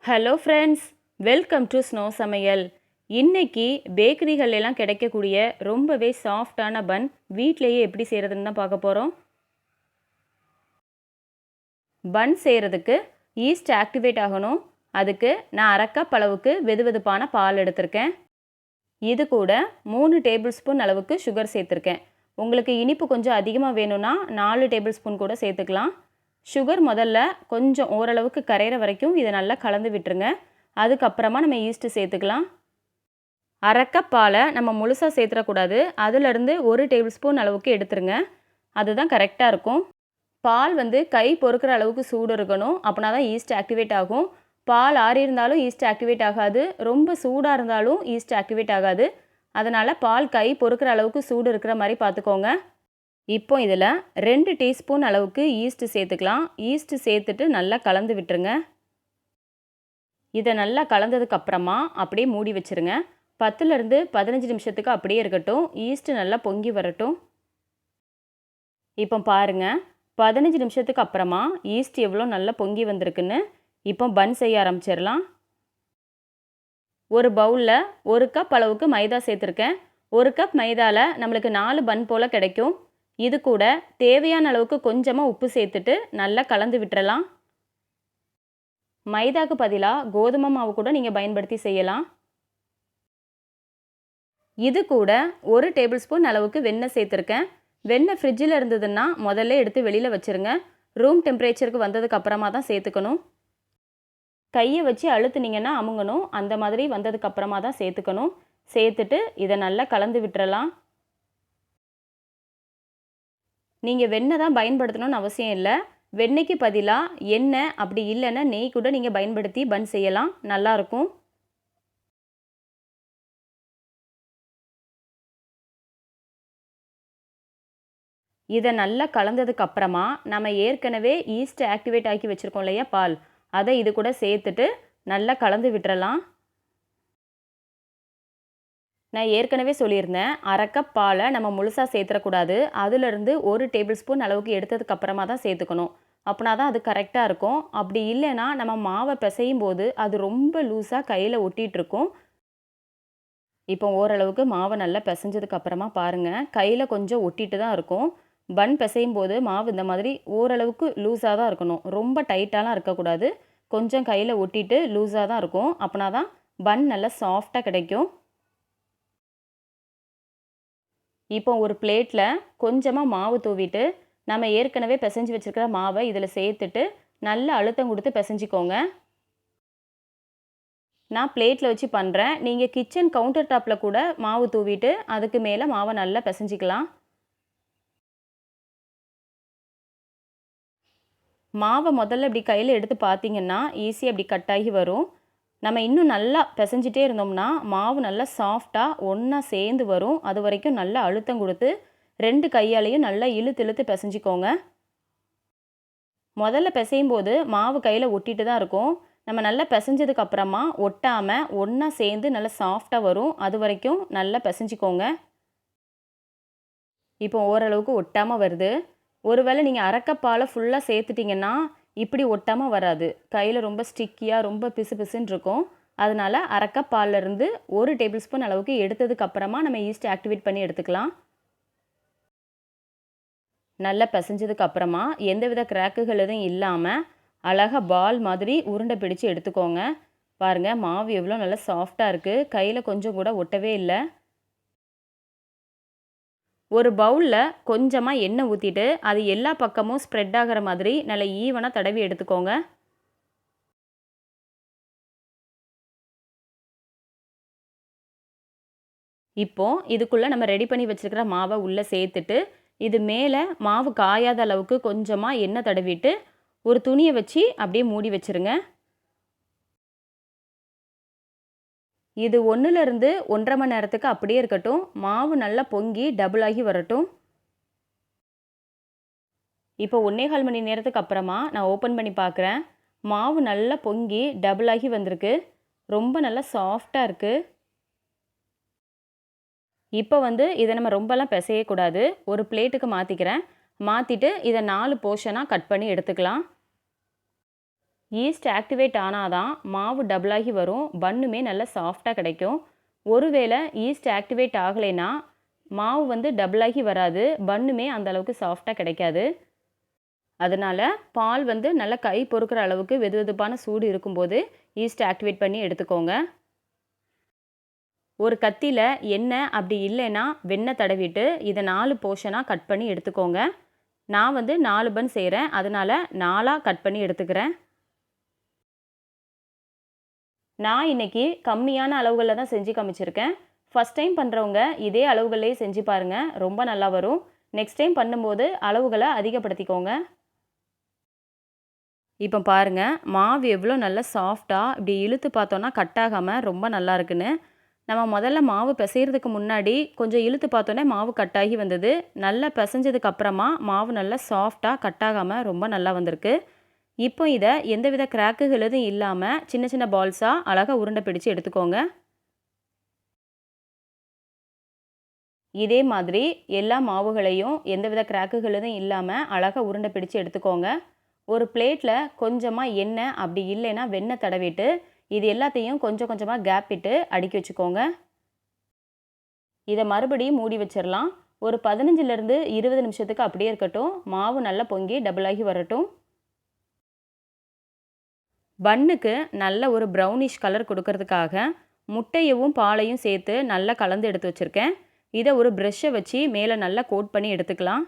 Hello friends, welcome to snow சமையல். இன்னைக்கு பேக்கரிகள் எல்லாம் கிடைக்கக்கூடிய ரொம்பவே சாஃப்டான பன் வீட்டிலேயே எப்படி செய்கிறதுன்னு தான் பார்க்க போகிறோம். பன் செய்கிறதுக்கு ஈஸ்ட் ஆக்டிவேட் ஆகணும். அதுக்கு நான் 1/2 கப் அளவுக்கு வெதுவெதுப்பான பால் எடுத்திருக்கேன். இது கூட 3 டேபிள் ஸ்பூன் அளவுக்கு சுகர் சேர்த்துருக்கேன். உங்களுக்கு இனிப்பு கொஞ்சம் அதிகமாக வேணும்னா 4 டேபிள் ஸ்பூன் கூட சேர்த்துக்கலாம். சுகர் முதல்ல கொஞ்சம் ஓரளவுக்கு கரையிற வரைக்கும் இதை நல்லா கலந்து விட்டுருங்க. அதுக்கப்புறமா நம்ம ஈஸ்ட்டு சேர்த்துக்கலாம். 1/2 கப் பாலை நம்ம முழுசாக சேர்த்துடக்கூடாது. அதிலிருந்து 1 டேபிள் ஸ்பூன் அளவுக்கு எடுத்துருங்க. அதுதான் கரெக்டாக இருக்கும். பால் கை பொறுக்கிற அளவுக்கு சூடு இருக்கணும். அப்படின்னா தான் ஈஸ்ட் ஆக்டிவேட் ஆகும். பால் ஆறி இருந்தாலும் ஈஸ்ட் ஆக்டிவேட் ஆகாது. ரொம்ப சூடாக இருந்தாலும் ஈஸ்ட் ஆக்டிவேட் ஆகாது. அதனால் பால் கை பொறுக்கிற அளவுக்கு சூடு இருக்கிற மாதிரி பார்த்துக்கோங்க. இப்போ இதில் 2 டீஸ்பூன் அளவுக்கு ஈஸ்ட்டு சேர்த்துக்கலாம். ஈஸ்ட்டு சேர்த்துட்டு நல்லா கலந்து விட்டுருங்க. இதை நல்லா கலந்ததுக்கப்புறமா அப்படியே மூடி வச்சுருங்க. 10லேருந்து 15 நிமிஷத்துக்கு அப்படியே இருக்கட்டும். ஈஸ்ட்டு நல்லா பொங்கி வரட்டும். இப்போ பாருங்கள், 15 நிமிஷத்துக்கு அப்புறமா ஈஸ்ட் எவ்வளோ நல்லா பொங்கி வந்திருக்குன்னு. இப்போ பன் செய்ய ஆரம்பிச்சிடலாம். ஒரு பவுலில் 1 கப் அளவுக்கு மைதா சேர்த்துருக்கேன். 1 கப் மைதாவில் நம்மளுக்கு 4 பன் போல் கிடைக்கும். இது கூட தேவையான அளவுக்கு கொஞ்சமாக உப்பு சேர்த்துட்டு நல்லா கலந்து விட்டுறலாம். மைதாக்கு பதிலாக கோதுமை மாவு கூட நீங்கள் பயன்படுத்தி செய்யலாம். இது கூட 1 டேபிள் ஸ்பூன் அளவுக்கு வெண்ணெய் சேர்த்துருக்கேன். வெண்ணெய் ஃப்ரிட்ஜில் இருந்ததுன்னா முதல்ல எடுத்து வெளியில் வச்சுருங்க. ரூம் டெம்பரேச்சருக்கு வந்ததுக்கு அப்புறமா தான் சேர்த்துக்கணும். கையை வச்சு அழுத்துனீங்கன்னா அமுங்கணும். அந்த மாதிரி வந்ததுக்கு அப்புறமா தான் சேர்த்துக்கணும். சேர்த்துட்டு இதை நல்லா கலந்து விட்டுறலாம். நீங்கள் வெண்ணெய் தான் பயன்படுத்தணும்னு அவசியம் இல்லை. வெண்ணெய்க்கு பதிலாக எண்ணெய், அப்படி இல்லைன்னா நெய் கூட நீங்கள் பயன்படுத்தி பன் செய்யலாம். நல்லாயிருக்கும். இதை நல்லா கலந்ததுக்கு அப்புறமா நம்ம ஏற்கனவே ஈஸ்ட் ஆக்டிவேட் ஆக்கி வச்சுருக்கோம் இல்லையா பால், அதை இது கூட சேர்த்துட்டு நல்லா கலந்து விட்டுறலாம். நான் ஏற்கனவே சொல்லியிருந்தேன், 1/2 கப் பாலை நம்ம முழுசாக சேர்த்துடக்கூடாது. அதிலிருந்து 1 டேபிள் ஸ்பூன் அளவுக்கு எடுத்ததுக்கு அப்புறமா தான் சேர்த்துக்கணும். அப்படின்னா தான் அது கரெக்டாக இருக்கும். அப்படி இல்லைன்னா நம்ம மாவை பிசையும் போது அது ரொம்ப லூஸாக கையில் ஒட்டிகிட்ருக்கும். இப்போ ஓரளவுக்கு மாவை நல்லா பிசைஞ்சதுக்கு அப்புறமா பாருங்கள், கையில் கொஞ்சம் ஒட்டிட்டு தான் இருக்கும். பன் பிசையும் போது மாவு இந்த மாதிரி ஓரளவுக்கு லூஸாக தான் இருக்கணும். ரொம்ப டைட்டாலாம் இருக்கக்கூடாது. கொஞ்சம் கையில் ஒட்டிட்டு லூஸாக தான் இருக்கும். அப்படின்னா தான் பன் நல்லா சாஃப்டாக கிடைக்கும். இப்போ ஒரு பிளேட்டில் கொஞ்சமாக மாவு தூவிட்டு நம்ம ஏற்கனவே பிசைஞ்சு வச்சுருக்கிற மாவை இதில் சேர்த்துட்டு நல்லா அழுத்தம் கொடுத்து பிசைஞ்சிக்கோங்க. நான் பிளேட்டில் வச்சு பண்ணுறேன். நீங்கள் கிச்சன் கவுண்டர் டாப்பில் கூட மாவு தூவிட்டு அதுக்கு மேலே மாவை நல்லா பிசைஞ்சிக்கலாம். மாவை முதல்ல இப்படி கையில் எடுத்து பார்த்தீங்கன்னா ஈஸியாக இப்படி கட்டாகி வரும். நம்ம இன்னும் நல்லா பிசைஞ்சிட்டே இருந்தோம்னா மாவு நல்லா சாஃப்டாக ஒன்றா சேர்ந்து வரும். அது வரைக்கும் நல்லா அழுத்தம் கொடுத்து 2 கையாலையும் நல்லா இழுத்து பிசைஞ்சிக்கோங்க. முதல்ல பிசையும் போது மாவு கையில் ஒட்டிட்டு தான் இருக்கும். நம்ம நல்லா பிசைஞ்சதுக்கு அப்புறமா ஒட்டாமல் ஒன்றா சேர்ந்து நல்லா சாஃப்டாக வரும். அது வரைக்கும் நல்லா பிசைஞ்சிக்கோங்க. இப்போ ஓரளவுக்கு ஒட்டாமல் வருது. ஒருவேளை நீங்கள் 1/2 கப் பாலை ஃபுல்லாக சேர்த்துட்டிங்கன்னா இப்படி ஒட்டாமல் வராது. கையில் ரொம்ப ஸ்டிக்கியாக ரொம்ப பிசு பிசுன்னு இருக்கும். அதனால் 1/2 கப் பாலிலிருந்து 1 டேபிள் ஸ்பூன் அளவுக்கு எடுத்ததுக்கு அப்புறமா நம்ம ஈஸ்ட் ஆக்டிவேட் பண்ணி எடுத்துக்கலாம். நல்லா பிசைஞ்சதுக்கு அப்புறமா எந்தவித கிராக்குகள் எதுவும் இல்லாமல் அழகாக பால் மாதிரி உருண்டை பிடிச்சு எடுத்துக்கோங்க. பாருங்கள், மாவு எவ்வளோ நல்லா சாஃப்டாக இருக்குது. கையில் கொஞ்சம் கூட ஒட்டவே இல்லை. ஒரு பவுலில் கொஞ்சமாக எண்ணெய் ஊற்றிட்டு அது எல்லா பக்கமும் ஸ்ப்ரெட் ஆகிற மாதிரி நல்லா ஈவனாக தடவி எடுத்துக்கோங்க. இப்போது இதுக்குள்ளே நம்ம ரெடி பண்ணி வச்சுருக்கிற மாவை உள்ளே சேர்த்துட்டு இது மேலே மாவு காயாத அளவுக்கு கொஞ்சமாக எண்ணெய் தடவிட்டு ஒரு துணியை வச்சு அப்படியே மூடி வச்சுருங்க. இது 1லேருந்து 1.5 மணி நேரத்துக்கு அப்படியே இருக்கட்டும். மாவு நல்லா பொங்கி டபுள் ஆகி வரட்டும். இப்போ 1.25 மணி நேரத்துக்கு அப்புறமா நான் ஓப்பன் பண்ணி பார்க்குறேன். மாவு நல்லா பொங்கி டபுள் ஆகி வந்திருக்கு. ரொம்ப நல்லா சாஃப்டாக இருக்குது. இப்போ இதை நம்ம ரொம்பலாம் பிசையக்கூடாது. ஒரு பிளேட்டுக்கு மாற்றிக்கிறேன். மாற்றிட்டு இதை 4 போர்ஷனாக கட் பண்ணி எடுத்துக்கலாம். ஈஸ்ட் ஆக்டிவேட் ஆனால் தான் மாவு டபுளாகி வரும், பன்னுமே நல்லா சாஃப்டாக கிடைக்கும். ஒருவேளை ஈஸ்ட் ஆக்டிவேட் ஆகலைன்னா மாவு வந்து டபுளாகி வராது, பன்னுமே அந்த அளவுக்கு சாஃப்டாக கிடைக்காது. அதனால் பால் வந்து நல்லா கை பொறுக்கிற அளவுக்கு வெதுவெதுப்பான சூடு இருக்கும்போது ஈஸ்ட் ஆக்டிவேட் பண்ணி எடுத்துக்கோங்க. ஒரு கத்தியில் எண்ணெய் அப்படி இல்லைன்னா வெண்ணெய் தடவிட்டு இதை 4 போர்ஷனாக கட் பண்ணி எடுத்துக்கோங்க. நான் வந்து 4 பன் செய்கிறேன், அதனால் 4ஆக கட் பண்ணி எடுத்துக்கிறேன். நான் இன்றைக்கி கம்மியான அளவுகளில் தான் செஞ்சு காமிச்சிருக்கேன். ஃபஸ்ட் டைம் பண்ணுறவங்க இதே அளவுகளே செஞ்சு பாருங்கள், ரொம்ப நல்லா வரும். நெக்ஸ்ட் டைம் பண்ணும்போது அளவுகளை அதிகப்படுத்திக்கோங்க. இப்போ பாருங்கள், மாவு எவ்வளோ நல்லா சாஃப்டாக இப்படி இழுத்து பார்த்தோன்னா கட் ஆகாமல் ரொம்ப நல்லா இருக்குன்னு. நம்ம முதல்ல மாவு பிசைகிறதுக்கு முன்னாடி கொஞ்சம் இழுத்து பார்த்தோன்னே மாவு கட்டாகி வந்தது. நல்லா பிசைஞ்சதுக்கு அப்புறமா மாவு நல்லா சாஃப்டாக கட் ஆகாமல் ரொம்ப நல்லா வந்திருக்கு. இப்போ இதை எந்தவித கிராக்குகள் எதுவும் இல்லாமல் சின்ன சின்ன பால்ஸாக அழகாக உருண்டை பிடிச்சு எடுத்துக்கோங்க. இதே மாதிரி எல்லா மாவுகளையும் எந்தவித கிராக்குகள் எதுவும் இல்லாமல் அழகாக உருண்டை பிடிச்சு எடுத்துக்கோங்க. ஒரு பிளேட்டில் கொஞ்சமாக எண்ணெய் அப்படி இல்லைன்னா வெண்ணெய் தடவிட்டு இது எல்லாத்தையும் கொஞ்சம் கொஞ்சமாக கேப் விட்டு அடுக்கி வச்சுக்கோங்க. இதை மறுபடியும் மூடி வச்சிடலாம். ஒரு 15லேருந்து 20 நிமிஷத்துக்கு அப்படியே இருக்கட்டும். மாவு நல்லா பொங்கி டபுளாகி வரட்டும். பன்னுக்கு நல்ல ஒரு ப்ரௌனிஷ் கலர் கொடுக்கறதுக்காக முட்டையவும் பாலையும் சேர்த்து நல்லா கலந்து எடுத்து வச்சுருக்கேன். இதை ஒரு ப்ரெஷ்ஷை வச்சு மேலே நல்லா கோட் பண்ணி எடுத்துக்கலாம்.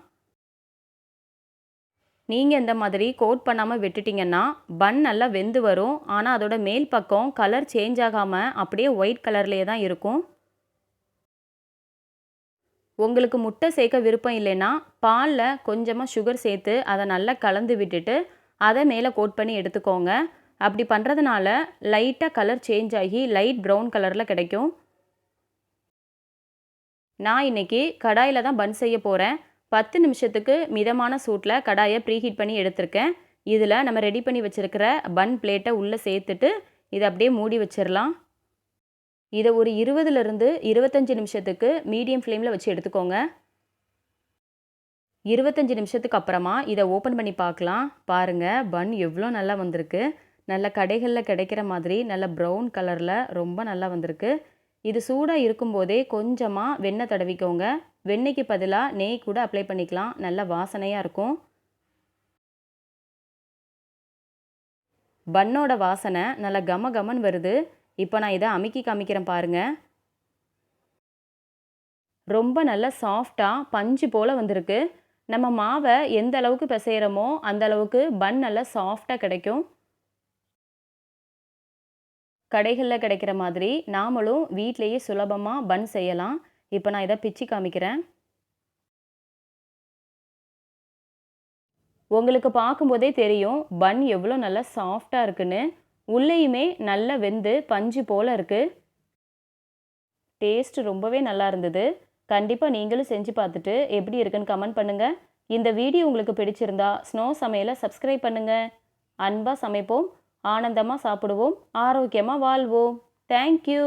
நீங்கள் இந்த மாதிரி கோட் பண்ணாமல் விட்டுட்டிங்கன்னா பன் நல்லா வெந்து வரும், ஆனால் அதோட மேல் பக்கம் கலர் சேஞ்ச் ஆகாமல் அப்படியே ஒயிட் கலர்லேயே தான் இருக்கும். உங்களுக்கு முட்டை சேர்க்க விருப்பம் இல்லைன்னா பாலில் கொஞ்சமாக சுகர் சேர்த்து அதை நல்லா கலந்து விட்டுட்டு அதை மேலே கோட் பண்ணி எடுத்துக்கோங்க. அப்படி பண்ணுறதுனால லைட்டாக கலர் சேஞ்ச் ஆகி லைட் ப்ரௌன் கலரில் கிடைக்கும். நான் இன்றைக்கி கடாயில் தான் பன் செய்ய போகிறேன். 10 நிமிஷத்துக்கு மிதமான சூட்டில் கடாயை ப்ரீஹீட் பண்ணி எடுத்திருக்கேன். இதில் நம்ம ரெடி பண்ணி வச்சுருக்கிற பன் பிளேட்டை உள்ளே சேர்த்துட்டு இதை அப்படியே மூடி வச்சிடலாம். இதை ஒரு 20லேருந்து 25 நிமிஷத்துக்கு மீடியம் ஃப்ளேமில் வச்சு எடுத்துக்கோங்க. 25 நிமிஷத்துக்கு அப்புறமா இதை ஓப்பன் பண்ணி பார்க்கலாம். பாருங்கள், பன் எவ்வளோ நல்லா வந்திருக்கு. நல்ல கடைகளில் கிடைக்கிற மாதிரி நல்ல ப்ரௌன் கலரில் ரொம்ப நல்லா வந்திருக்கு. இது சூடாக இருக்கும்போதே கொஞ்சமாக வெண்ணெய் தடவிக்கோங்க. வெண்ணெய்க்கு பதிலாக நெய் கூட அப்ளை பண்ணிக்கலாம், நல்ல வாசனையாக இருக்கும். பன்னோட வாசனை நல்லா கம கமன்னு வருது. இப்போ நான் இதை அமுக்கி காமிக்கிறேன் பாருங்கள். ரொம்ப நல்லா சாஃப்டாக பஞ்சு போல் வந்திருக்கு. நம்ம மாவை எந்த அளவுக்கு பிசைகிறோமோ அந்த அளவுக்கு பன் நல்லா சாஃப்டாக கிடைக்கும். கடைகளில் கிடைக்கிற மாதிரி நாமளும் வீட்டிலேயே சுலபமாக பன் செய்யலாம். இப்போ நான் இதை பிச்சு காமிக்கிறேன். உங்களுக்கு பார்க்கும்போதே தெரியும் பன் எவ்வளோ நல்லா சாஃப்டாக இருக்குன்னு. உள்ளேயுமே நல்லா வெந்து பஞ்சு போல் இருக்குது. டேஸ்ட் ரொம்பவே நல்லா இருந்தது. கண்டிப்பாக நீங்களும் செஞ்சு பார்த்துட்டு எப்படி இருக்குன்னு கமெண்ட் பண்ணுங்கள். இந்த வீடியோ உங்களுக்கு பிடிச்சிருந்தா ஸ்னோ சமையலை சப்ஸ்கிரைப் பண்ணுங்கள். அன்பாக சமைப்போம், ஆனந்தமாக சாப்பிடுவோம், ஆரோக்கியமாக வாழ்வோம். தேங்க்யூ.